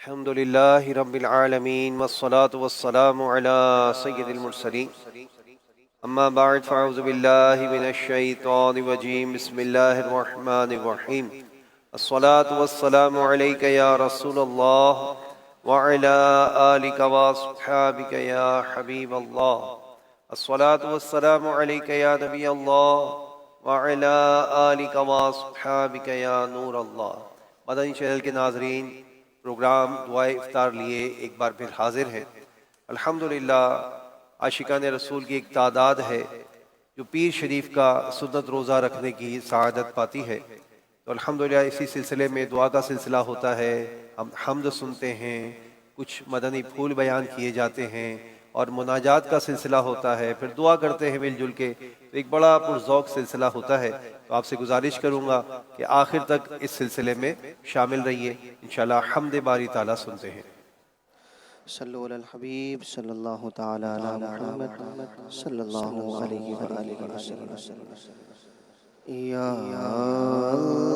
الحمد لله رب العالمين والصلاة والسلام على سيد المرسلين أما بعد فأعوذ بالله من الشيطان الرجيم بسم الله الرحمن الرحيم الصلاة والسلام عليك يا رسول الله وعلى آلك وأصحابك يا حبيب الله الصلاة والسلام عليك يا نبي الله وعلى آلك وأصحابك يا نور الله مدنی چینل کے ناظرین، پروگرام دعائے افطار لیے ایک بار پھر حاضر ہیں۔ الحمدللہ عاشقان رسول کی ایک تعداد ہے جو پیر شریف کا سنت روزہ رکھنے کی سعادت پاتی ہے، تو الحمدللہ اسی سلسلے میں دعا کا سلسلہ ہوتا ہے، ہم حمد سنتے ہیں، کچھ مدنی پھول بیان کیے جاتے ہیں اور مناجات کا سلسلہ ہوتا ہے، پھر دعا کرتے ہیں مل جل کے، تو ایک بڑا پرذوق سلسلہ ہوتا ہے۔ تو آپ سے گزارش کروں گا کہ آخر تک اس سلسلے میں شامل رہیے، انشاءاللہ حمد باری تعالیٰ سنتے ہیں۔ صلو علی الحبیب صلی اللہ تعالی علی محمد صلی اللہ علیہ وآلہ وسلم۔ یا اللہ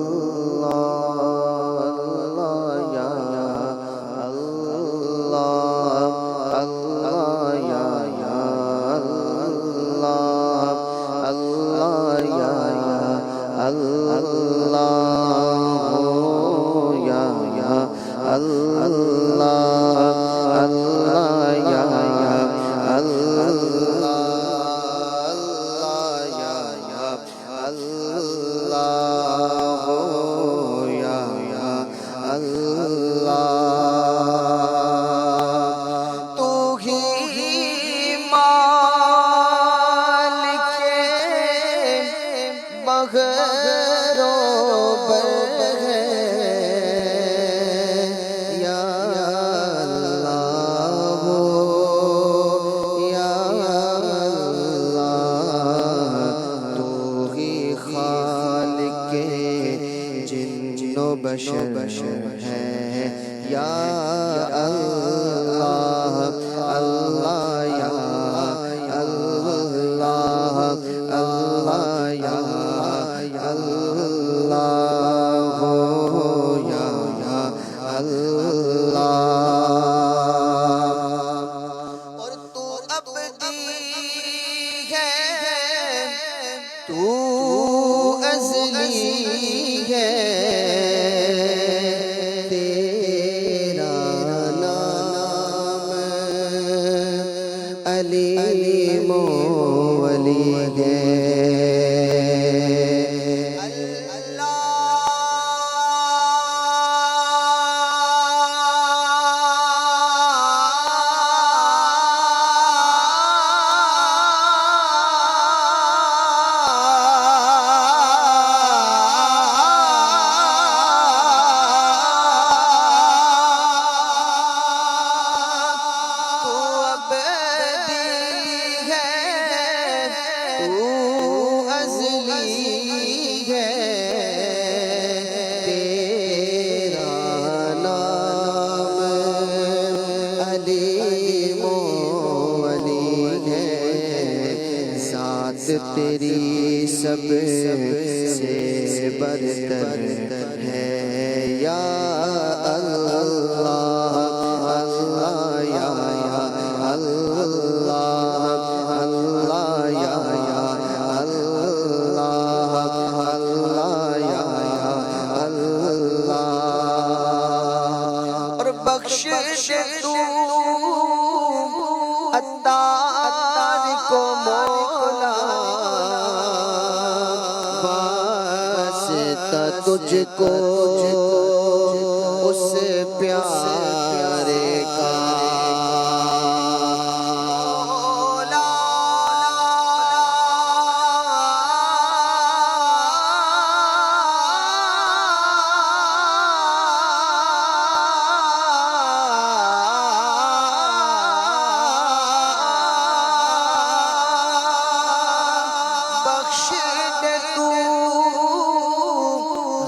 یا اللہ اللہ یا اللہ اللہ یا اللہ یا اللہ بشر ہے یا اللہ اللہ یا اللہ اللہ یا اللہ یا اللہ اور تو ابدی ہے تو ازلی ہے علیم و ولی ہے تیری سب سے برتر ہے یا اللہ اللہ یا اللہ اللہ یا اللہ اللہ یا اللہ اور بخشش تو عطار کو تجھ کو اس پیارے کا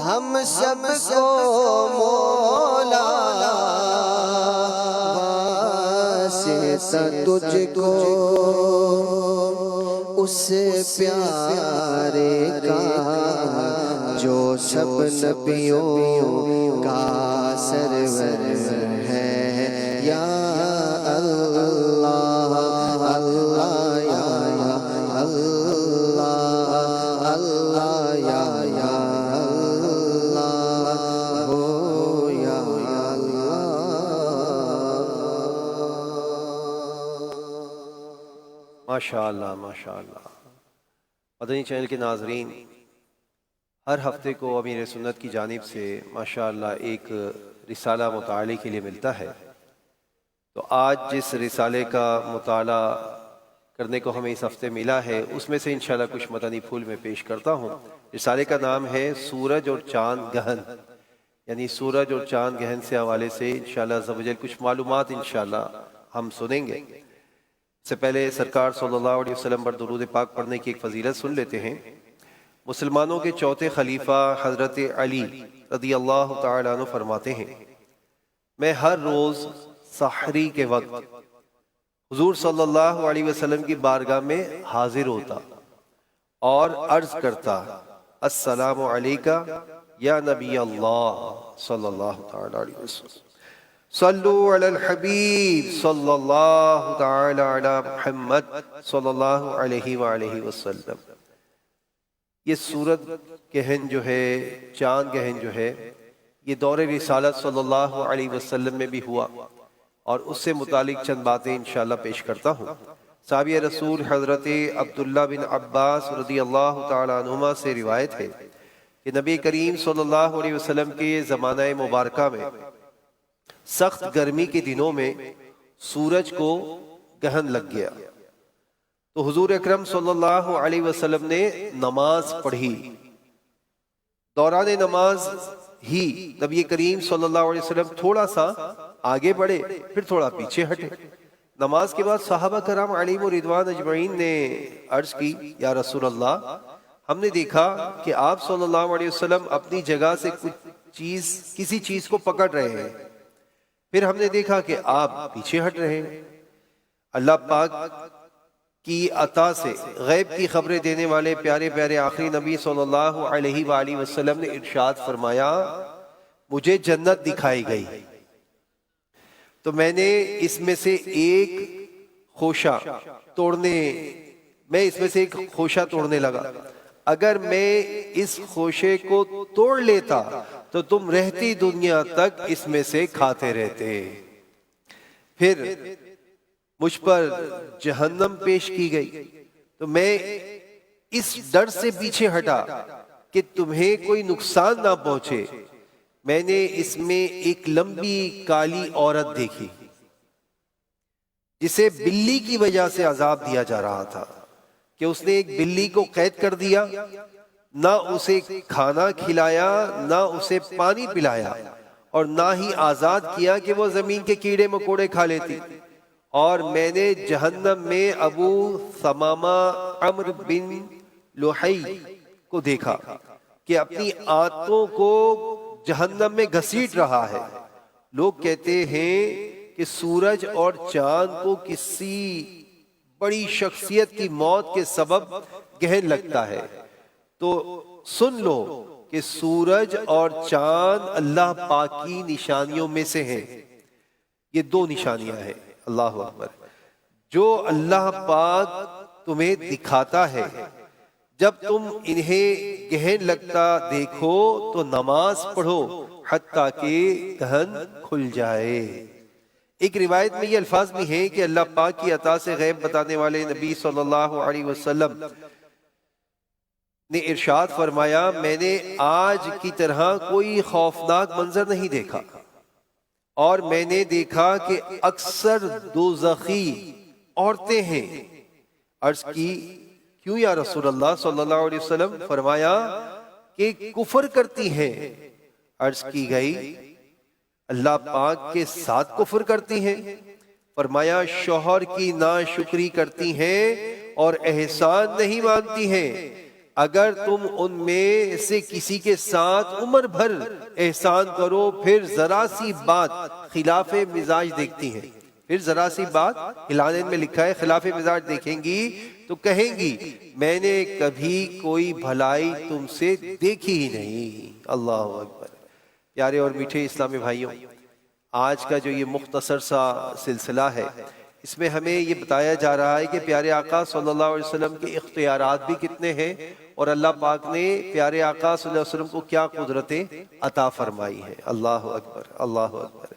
ہم سب کو مولا واسطہ تجھ کو اس پیارے کا جو سب نبیوں کا سرور ہے ماشاءاللہ ماشاءاللہ۔ مدنی چینل کے ناظرین، ہر ہفتے کو امیر سنت کی جانب سے ماشاءاللہ ایک رسالہ مطالعے کے لیے ملتا ہے۔ تو آج جس رسالے کا مطالعہ کرنے کو ہمیں اس ہفتے ملا ہے، اس میں سے انشاءاللہ کچھ مدنی پھول میں پیش کرتا ہوں۔ رسالے کا نام ہے سورج اور چاند گہن، یعنی سورج اور چاند گہن سے حوالے سے انشاءاللہ عز و جل کچھ معلومات انشاءاللہ ہم سنیں گے۔ اس سے پہلے سرکار صلی اللہ علیہ وسلم پر درود پاک پڑھنے کی ایک فضیلت سن لیتے ہیں۔ مسلمانوں کے چوتھے خلیفہ حضرت علی رضی اللہ تعالیٰ عنہ فرماتے ہیں، میں ہر روز سحری کے وقت حضور صلی اللہ علیہ وسلم کی بارگاہ میں حاضر ہوتا اور عرض کرتا، السلام علیکہ یا نبی اللہ صلی اللہ تعالیٰ علیہ وسلم، صلو علی الحبیب صلی اللہ تعالیٰ علی محمد صلی اللہ علیہ وآلہ وسلم۔ یہ سورج گہن جو ہے، چاند گہن جو ہے، یہ دور رسالت صلی اللہ علیہ وسلم میں بھی ہوا، اور اس سے متعلق چند باتیں انشاءاللہ پیش کرتا ہوں۔ صحابی رسول حضرت عبداللہ بن عباس رضی اللہ تعالیٰ عنہما سے روایت ہے کہ نبی کریم صلی اللہ علیہ وسلم کے زمانہ مبارکہ میں سخت گرمی کے دنوں میں سورج کو گہن لگ گیا، تو حضور اکرم صلی اللہ علیہ وسلم نے نماز پڑھی۔ دوران نماز ہی نبی کریم صلی اللہ علیہ وسلم تھوڑا سا آگے بڑھے، پھر تھوڑا پیچھے ہٹے۔ نماز کے بعد صحابہ کرام علیہم رضوان اجمعین نے عرض کی، یا رسول اللہ، ہم نے دیکھا کہ آپ صلی اللہ علیہ وسلم اپنی جگہ سے کسی چیز کو پکڑ رہے ہیں، پھر ہم نے دیکھا کہ آپ پیچھے ہٹ رہے ہیں۔ اللہ پاک کی عطا سے غیب کی خبریں دینے والے پیارے پیارے آخری نبی صلی اللہ علیہ وآلہ وسلم نے ارشاد فرمایا، مجھے جنت دکھائی گئی، تو میں نے اس میں سے ایک خوشہ توڑنے لگا۔ اگر میں اس خوشے کو توڑ لیتا تو تم رہتی دنیا تک اس میں سے کھاتے رہتے۔ پھر مجھ پر جہنم پیش کی گئی، تو میں اس ڈر سے پیچھے ہٹا کہ تمہیں کوئی نقصان نہ پہنچے۔ میں نے اس میں ایک لمبی کالی عورت دیکھی جسے بلی کی وجہ سے عذاب دیا جا رہا تھا، کہ اس نے ایک بلی کو قید کر دیا، نہ اسے کھانا کھلایا، نہ اسے پانی پلایا، اور نہ ہی آزاد کیا کہ وہ زمین کے کیڑے مکوڑے کھا لیتی۔ اور میں نے جہنم میں ابو ثمامہ عمرو بن لحی کو دیکھا کہ اپنی آنتوں کو جہنم میں گھسیٹ رہا ہے۔ لوگ کہتے ہیں کہ سورج اور چاند کو کسی بڑی شخصیت کی موت کے سبب گہن لگتا ہے، تو سن لو کہ سورج اور چاند اللہ پاک کی نشانیوں میں سے ہیں۔ یہ دو نشانیاں ہیں، اللہ اکبر، جو اللہ پاک تمہیں دکھاتا ہے۔ جب تم انہیں گہن لگتا دیکھو تو نماز پڑھو حتیٰ کہ گہن کھل جائے۔ ایک روایت میں یہ الفاظ بھی ہیں کہ اللہ پاک کی عطا سے غیب بتانے والے نبی صلی اللہ علیہ وسلم نے ارشاد فرمایا، میں نے آج کی طرح کوئی خوفناک منظر نہیں دیکھا، اور میں نے دیکھا کہ اکثر دوزخی عورتیں ہیں۔ عرض کی، کیوں یا رسول اللہ صلی اللہ علیہ وسلم؟ فرمایا کہ کفر کرتی ہیں۔ عرض کی گئی، اللہ پاک کے ساتھ کفر کرتی ہیں؟ فرمایا شوہر کی ناشکری کرتی ہیں اور احسان نہیں مانتی ہیں۔ اگر تم ان میں سے کسی کے ساتھ عمر بھر احسان کرو، پھر ذرا سی بات خلاف مزاج دیکھتی ہیں، پھر ذرا سی بات ہلانے میں لکھا ہے خلاف مزاج دیکھیں گی تو کہیں گی میں نے کبھی کوئی بھلائی تم سے دیکھی ہی نہیں۔ اللہ اکبر۔ پیارے اور میٹھے اسلامی بھائیوں، آج کا جو یہ مختصر سا سلسلہ ہے، اس میں ہمیں یہ بتایا جا رہا ہے کہ پیارے آقا صلی اللہ علیہ وسلم کے اختیارات بھی کتنے ہیں، اور اللہ پاک نے پیارے آقا صلی اللہ علیہ وسلم کو کیا قدرتیں عطا فرمائی ہیں۔ اللہ اکبر، اللہ اکبر۔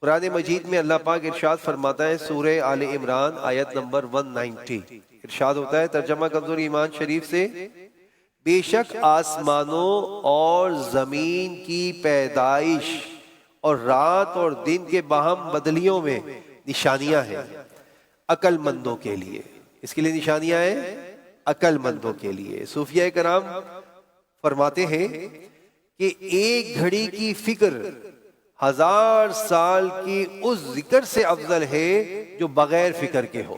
قرآن مجید میں اللہ پاک ارشاد فرماتا ہے سورہ آل عمران آیت نمبر 190، ارشاد ہوتا ہے ترجمہ کمزور ایمان شریف سے، بے شک آسمانوں اور زمین کی پیدائش اور رات اور دن کے باہم بدلیوں میں نشانیاں ہیں عقل مندوں کے لیے۔ اس کے لیے نشانیاں ہیں عقل مندوں کے لیے۔ صوفیہ کرام فرماتے ہیں کہ ایک گھڑی کی فکر 1000 سال کی اس ذکر سے افضل ہے جو بغیر فکر کے ہو۔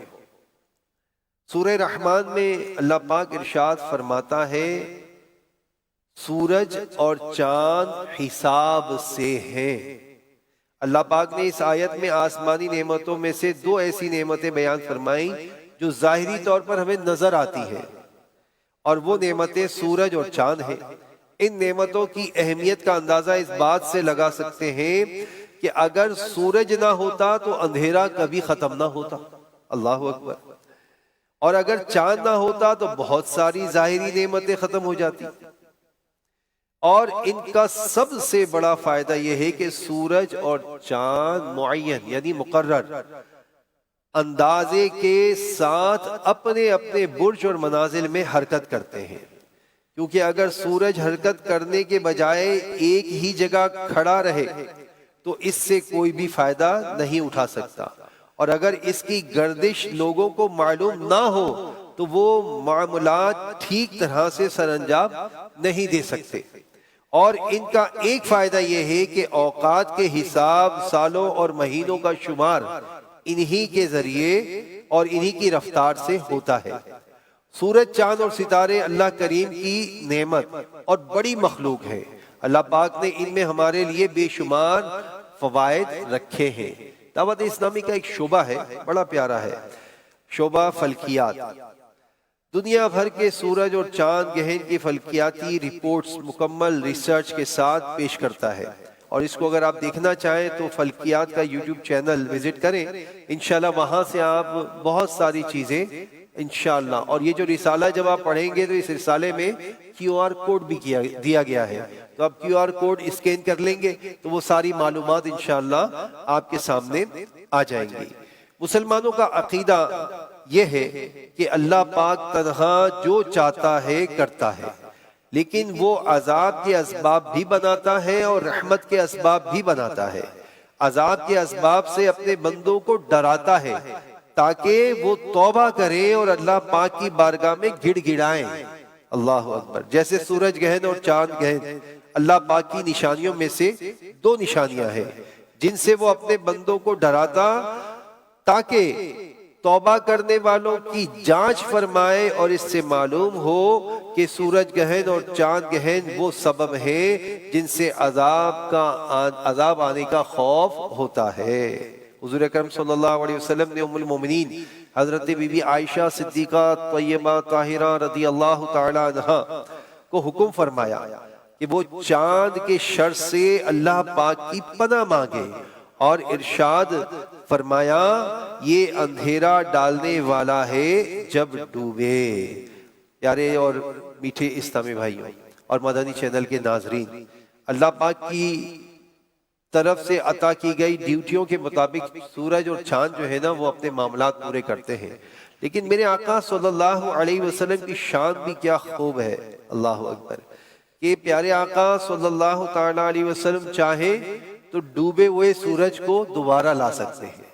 سورہ رحمان میں اللہ پاک ارشاد فرماتا ہے سورج اور چاند حساب سے ہیں۔ اللہ پاک نے اس آیت میں آسمانی نعمتوں میں سے 2 ایسی نعمتیں بیان فرمائیں جو ظاہری طور پر ہمیں نظر آتی ہیں، اور وہ نعمتیں سورج اور چاند ہیں۔ ان نعمتوں کی اہمیت کا اندازہ اس بات سے لگا سکتے ہیں کہ اگر سورج نہ ہوتا تو اندھیرا کبھی ختم نہ ہوتا، اللہ اکبر، اور اگر چاند نہ ہوتا تو بہت ساری ظاہری نعمتیں ختم ہو جاتی۔ اور ان کا سب سے بڑا فائدہ یہ ہے کہ سورج اور چاند معین یعنی مقرر اندازے کے ساتھ اپنے اپنے برج اور منازل میں حرکت کرتے ہیں، کیونکہ اگر سورج حرکت کرنے کے بجائے ایک ہی جگہ کھڑا رہے تو اس سے کوئی بھی فائدہ نہیں اٹھا سکتا، اور اگر اس کی گردش لوگوں کو معلوم نہ ہو تو وہ معاملات ٹھیک طرح سے سر انجام نہیں دے سکتے۔ اور ان کا ایک فائدہ یہ ہے کہ اوقات کے حساب، سالوں اور مہینوں کا شمار انہی کے ذریعے اور انہی کی رفتار سے ہوتا ہے۔ سورج، چاند اور ستارے اللہ کریم کی نعمت اور بڑی مخلوق ہے۔ اللہ پاک نے ان میں ہمارے لیے بے شمار فوائد رکھے ہیں۔ دعوت اسلامی کا ایک شعبہ ہے، بڑا پیارا ہے، شعبہ فلکیات۔ دنیا بھر کے سورج اور چاند گہن کی فلکیاتی رپورٹس مکمل ریسرچ کے ساتھ پیش کرتا ہے، اور اس کو اگر آپ دیکھنا چاہیں تو فلکیات کا یوٹیوب چینل وزٹ کریں، انشاءاللہ وہاں سے آپ بہت ساری چیزیں انشاءاللہ۔ اور یہ جو رسالہ جب آپ پڑھیں گے تو اس رسالے میں QR کوڈ بھی دیا گیا ہے، تو آپ QR کوڈ اسکین کر لیں گے تو وہ ساری معلومات انشاءاللہ آپ کے سامنے آ جائیں گی۔ مسلمانوں کا عقیدہ یہ ہے کہ اللہ پاک تنہا جو چاہتا ہے کرتا ہے، لیکن وہ عذاب کے اسباب بھی بناتا ہے اور رحمت کے اسباب بھی بناتا ہے۔ عذاب کے اسباب سے اپنے بندوں کو ڈراتا ہے تاکہ وہ توبہ کریں اور اللہ پاک کی بارگاہ میں گڑ گڑائیں، اللہ اکبر۔ جیسے سورج گہن اور چاند گہن اللہ پاک کی نشانیوں میں سے 2 نشانیاں ہیں جن سے وہ اپنے بندوں کو ڈراتا تاکہ توبہ کرنے والوں کی جانچ فرمائے، اور اس سے معلوم ہو کہ سورج گہن اور چاند گہن وہ سبب ہے جن سے عذاب آنے کا خوف ہوتا ہے۔ حضور اکرم صلی اللہ علیہ وسلم نے ام المومنین حضرت بی بی عائشہ صدیقہ طیبہ طاہرہ رضی اللہ تعالی عنہا کو حکم فرمایا کہ وہ چاند کے شر سے اللہ پاک کی پناہ مانگے، اور ارشاد فرمایا یہ اندھیرا ڈالنے والا ہے جب ڈوبے۔ پیارے اور میٹھے اسلامی بھائیوں اور مدنی چینل کے ناظرین، اللہ پاک کی طرف سے عطا کی گئی ڈیوٹیوں کے مطابق سورج اور چاند جو ہے نا وہ اپنے معاملات پورے کرتے ہیں، لیکن میرے آقا صلی اللہ علیہ وسلم کی شان بھی کیا خوب ہے، اللہ اکبر، کہ پیارے آقا صلی اللہ تعالی علیہ وسلم چاہے تو ڈوبے ہوئے سورج کو دوبارہ لا سکتے ہیں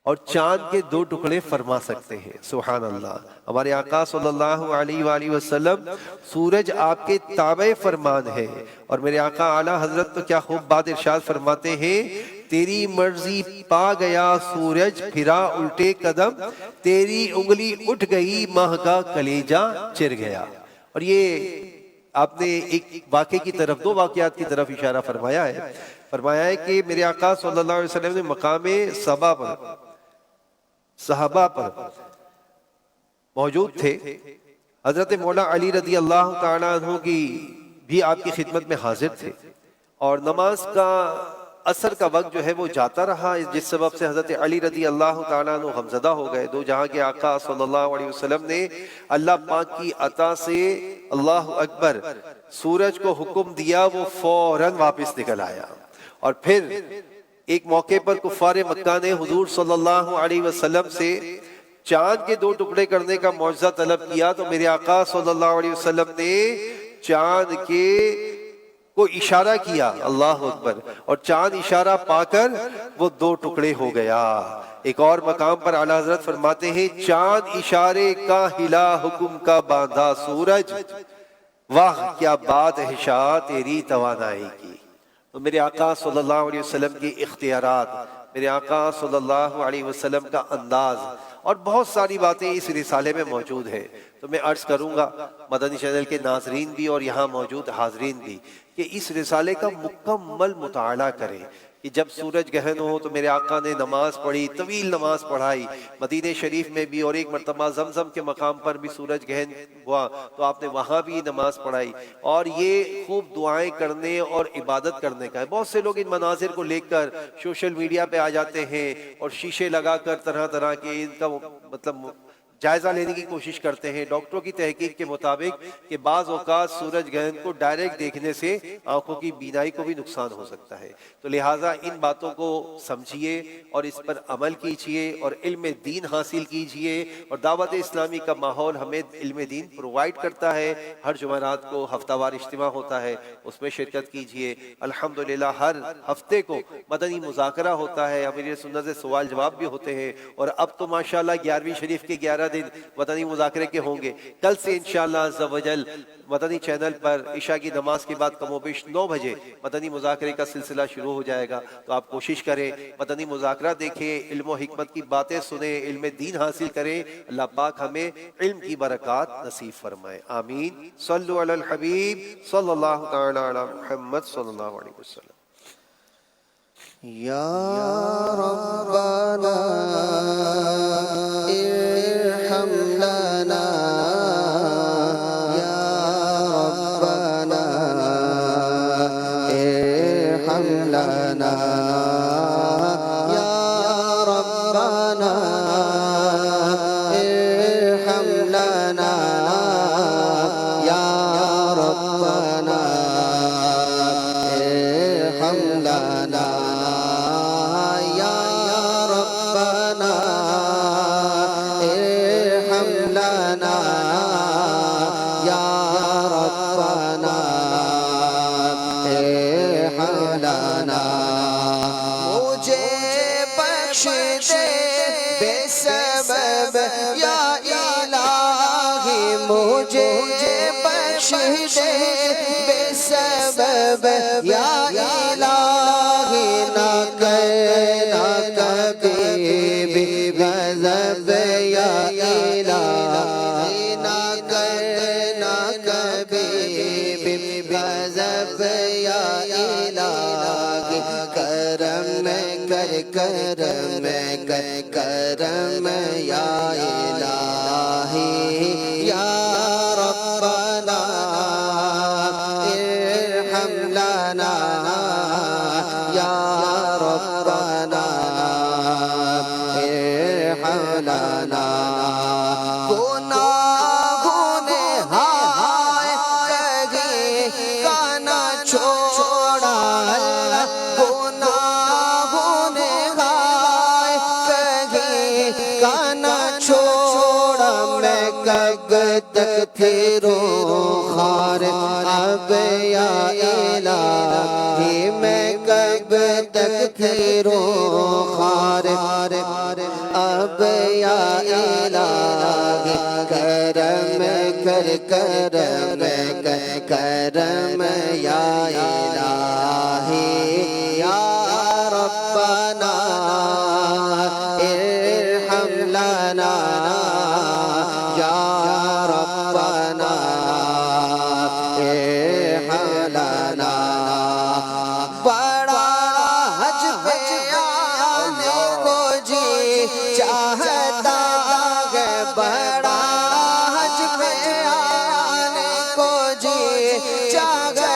اور چاند کے 2 ٹکڑے فرما سکتے ہیں، سبحان اللہ۔ ہمارے آقا صلی اللہ علیہ وآلہ وسلم سورج آپ کے تابع فرمان ہے، اور میرے آقا اعلیٰ حضرت تو کیا خوب بات ارشاد فرماتے ہیں، تیری مرضی پا گیا سورج پھرا الٹے قدم، تیری انگلی اٹھ گئی ماہ کا کلیجہ چر گیا۔ اور یہ آپ نے ایک واقعے کی طرف، 2 واقعات کی طرف اشارہ فرمایا ہے کہ میرے آقا صلی اللہ علیہ وسلم نے مقام صبا پر صحابہ پر موجود تھے، حضرت مولا علی رضی اللہ تعالیٰ عنہ کی بھی آپ کی خدمت میں حاضر تھے، اور نماز کا عصر کا وقت جو ہے وہ جاتا رہا، جس سبب سے حضرت علی رضی اللہ تعالیٰ عنہ غمزدہ ہو گئے۔ 2 جہاں کے آقا صلی اللہ علیہ وسلم نے اللہ پاک کی عطا سے اللہ اکبر سورج کو حکم دیا، وہ فوراً واپس نکل آیا، اور پھر ایک موقع پر کفار مکہ نے حضور صلی اللہ علیہ وسلم سے چاند کے 2 ٹکڑے کرنے کا معجزہ طلب کیا، تو میرے آقا صلی اللہ علیہ وسلم نے چاند کے کو اشارہ کیا، اللہ اکبر، اور چاند اشارہ پا کر وہ 2 ٹکڑے ہو گیا۔ ایک اور مقام پر اعلیٰ حضرت فرماتے ہیں چاند اشارے کا ہلا حکم کا باندھا سورج، واہ کیا بات ہے شاہ تیری توانائی کی۔ تو میرے آقا صلی اللہ علیہ وسلم کی اختیارات، میرے آقا صلی اللہ علیہ وسلم کا انداز اور بہت ساری باتیں اس رسالے میں موجود ہیں۔ تو میں عرض کروں گا مدنی چینل کے ناظرین بھی اور یہاں موجود حاضرین بھی کہ اس رسالے کا مکمل مطالعہ کریں، کہ جب سورج گہن ہو تو میرے آقا نے نماز پڑھی، طویل نماز پڑھائی، مدینہ شریف میں بھی، اور ایک مرتبہ زمزم کے مقام پر بھی سورج گہن ہوا تو آپ نے وہاں بھی نماز پڑھائی، اور یہ خوب دعائیں کرنے اور عبادت کرنے کا ہے۔ بہت سے لوگ ان مناظر کو لے کر سوشل میڈیا پہ آ جاتے ہیں اور شیشے لگا کر طرح طرح کے ان کا مطلب جائزہ لینے کی کوشش کرتے ہیں۔ ڈاکٹروں کی تحقیق کے مطابق کہ بعض اوقات سورج گرہن کو ڈائریکٹ دیکھنے سے آنکھوں کی بینائی کو بھی نقصان ہو سکتا ہے، تو لہٰذا ان باتوں کو سمجھیے اور اس پر عمل کیجیے اور علم دین حاصل کیجیے، اور دعوت اسلامی کا ماحول ہمیں علم دین پرووائیڈ کرتا ہے۔ ہر جمعرات کو ہفتہ وار اجتماع ہوتا ہے، اس میں شرکت کیجیے۔ الحمدللہ ہر ہفتے کو مدنی مذاکرہ ہوتا ہے، امیر سنت سے سوال جواب بھی ہوتے ہیں، اور اب تو ماشاءاللہ 11ویں شریف کے 11 دن مدنی مذاکرے کے ہوں گے۔ کل سے انشاءاللہ عز و جل مدنی چینل پر عشاء کی نماز کے بعد کم و بیش 9 بجے مدنی مذاکرے کا سلسلہ شروع ہو جائے گا، تو آپ کوشش کریں مدنی مذاکرہ دیکھیں، علم و حکمت کی باتیں سنیں، علم دین حاصل کریں۔ اللہ پاک ہمیں علم کی برکات نصیب فرمائے، آمین۔ صلو علی الحبیب صلی اللہ تعالی علی محمد صلی اللہ علیہ وسلم۔ یا ربنا ارحم لنا، یا ربنا ارحم لنا، یا ربنا ارحم لنا، یا ربنا ارحم لنا، بے سبب یا الہی، نہ کبھی بھی غضب یا الہی، نہ کبھی بھی غضب یا الہی، کرم کرم یا الہی، یا ربنا ارحم لنا، یا ربنا ارحم لنا۔ گناہوں نے ہائے کہیں کا نہ چھوڑا، گناہوں نے ہائے کہیں کا نہ چھوڑا، میں کب تک پھروں خار اب یا الہی، میں کب تک پھروں خار اب یا الہی، کرم کرم یا الہی، یا ربنا ارحم لنا، یا ربنا ارحم لنا۔ بڑا حج پہ آنے کو جی چاہتا ہے، بڑا حج پہ آنے کو جی چاہتا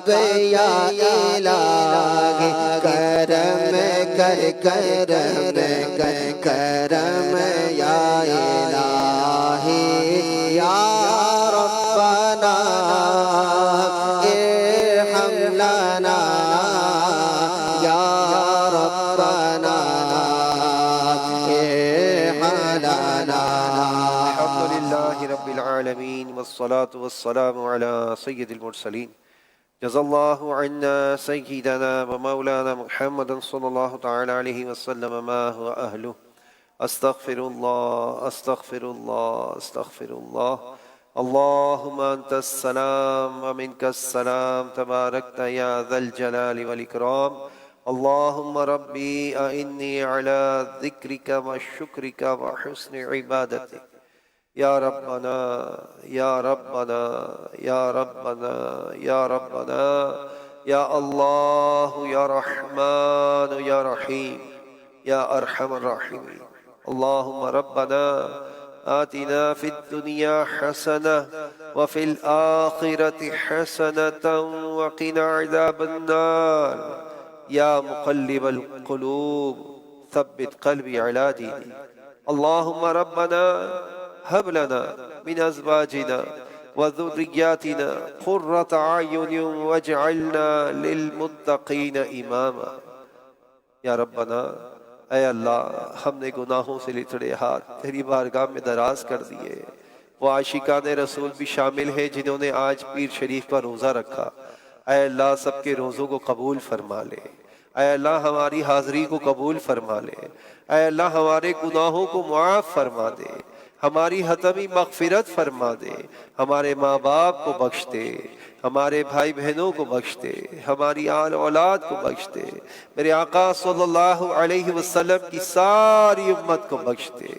اب یا الہی کرم کر کرم کر کرم یا الہی یا ربنا ارحم لنا یا ربنا ارحم لنا. الحمد لله رب العالمين والصلاة والسلام على سيد المرسلين. جزا الله عنا سيدنا ومولانا محمد صلى الله تعالى عليه وسلم ما هو أهله. استغفر الله استغفر الله استغفر الله. اللهم أنت السلام ومنك السلام تباركت يا ذا الجلال والإكرام. اللهم ربي أعني على ذكرك وشكرك وحسن عبادتك. یا ربنا یا ربنا یا ربنا یا ربنا یا اللہ یا رحمن یا رحیم یا ارحم الراحمین. اللہم ربنا آتنا فی الدنیا حسنہ وفی الآخرة حسنة وقنا عذاب النار. یا مقلب القلوب ثبت قلبی علی دینی. اللہم ربنا هب لنا من ازواجنا وذرياتنا قرة اعين واجعلنا للمتقين اماما. یا ربنا اے اللہ ہم نے گناہوں سے لتڑے ہاتھ تیری بارگاہ میں دراز کر دیے. وہ عاشقان رسول بھی شامل ہیں جنہوں نے آج پیر شریف کا روزہ رکھا. اے اللہ سب کے روزوں کو قبول فرما لے. اے اللہ ہماری حاضری کو قبول فرما لے. اے اللہ ہمارے گناہوں کو معاف فرما دے. ہماری حتمی مغفرت فرما دے. ہمارے ماں باپ کو بخش دے. ہمارے بھائی بہنوں کو بخش دے. ہماری آل اولاد کو بخش دے. میرے آقا صلی اللہ علیہ وسلم کی ساری امت کو بخش دے.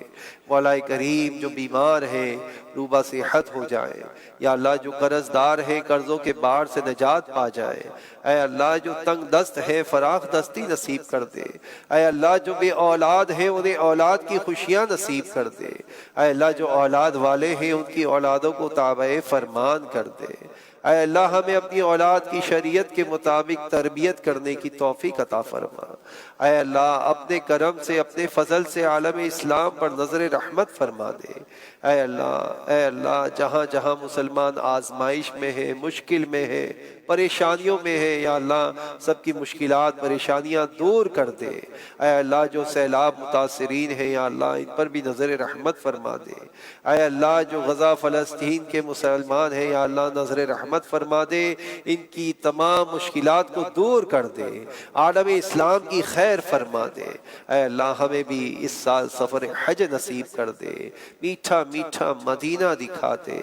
مولا کریم جو بیمار ہیں روبہ صحت ہو جائے. یا اللہ جو قرض دار ہیں قرضوں کے بار سے نجات پا جائے. اے اللہ جو تنگ دست ہے فراخ دستی نصیب کر دے. اے اللہ جو بے اولاد ہیں انہیں اولاد کی خوشیاں نصیب کر دے. اے اللہ جو اولاد والے ہیں ان کی اولادوں کو تابع فرمان کر دے. اے اللہ ہمیں اپنی اولاد کی شریعت کے مطابق تربیت کرنے کی توفیق عطا فرما. اے اللہ اپنے کرم سے اپنے فضل سے عالم اسلام پر نظر رحمت فرما دے. اے اللہ جہاں جہاں مسلمان آزمائش میں ہے مشکل میں ہے پریشانیوں میں ہے یا اللہ سب کی مشکلات پریشانیاں دور کر دے. اے اللہ جو سیلاب متاثرین ہیں یا اللہ ان پر بھی نظر رحمت فرما دے. اے اللہ جو غزہ فلسطین کے مسلمان ہیں یا اللہ نظر رحمت فرما دے. ان کی تمام مشکلات کو دور کر دے. عالم اسلام کی خیر فرما دے. اے اللہ ہمیں بھی اس سال سفر حج نصیب کر دے. میٹھا میٹھا مدینہ دکھا دے.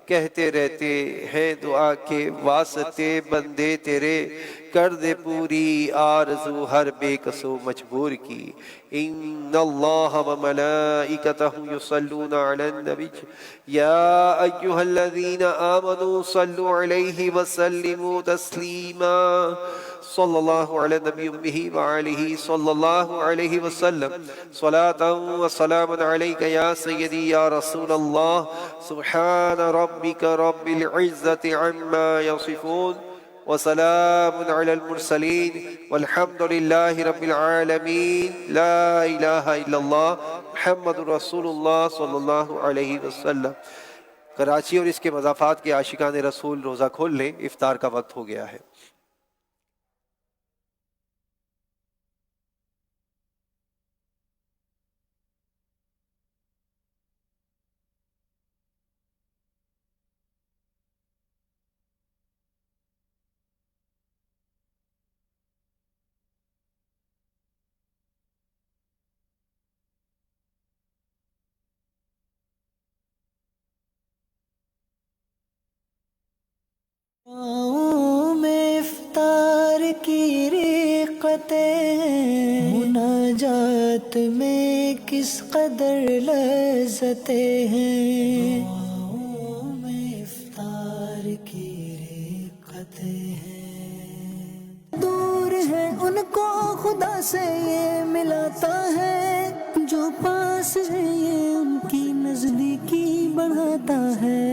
کہتے رہتے ہیں دعا کے واسطے بندے تیرے کر دے پوری آرزو ہر بے کسو مجبور کی. ان اللہ وملائکتہ یصلون علی النبی یا ایہا الذین آمنوا صلوا علیہ وسلموا تسلیما. صلی اللہ علی نبی امہ وعلیہ صلی اللہ علیہ وسلم. صلاة و سلام علیک یا سیدی یا رسول اللہ. سبحان ربک رب العزت عما یصفون وسلام علی المرسلین والحمد للہ رب العالمین. لا الہ الا اللہ محمد رسول اللہ صلی اللہ علیہ وسلم. کراچی اور اس کے مضافات کے عاشقان رسول روزہ کھول لیں. افطار کا وقت ہو گیا ہے. میں افطار کی رقتیں مناجات میں کس قدر لذتیں ہیں. میں افطار کی رقتیں ہیں. دور ہے ان کو خدا سے یہ ملاتا ہے جو پاس ہے یہ ان کی نزدیکی بڑھاتا ہے.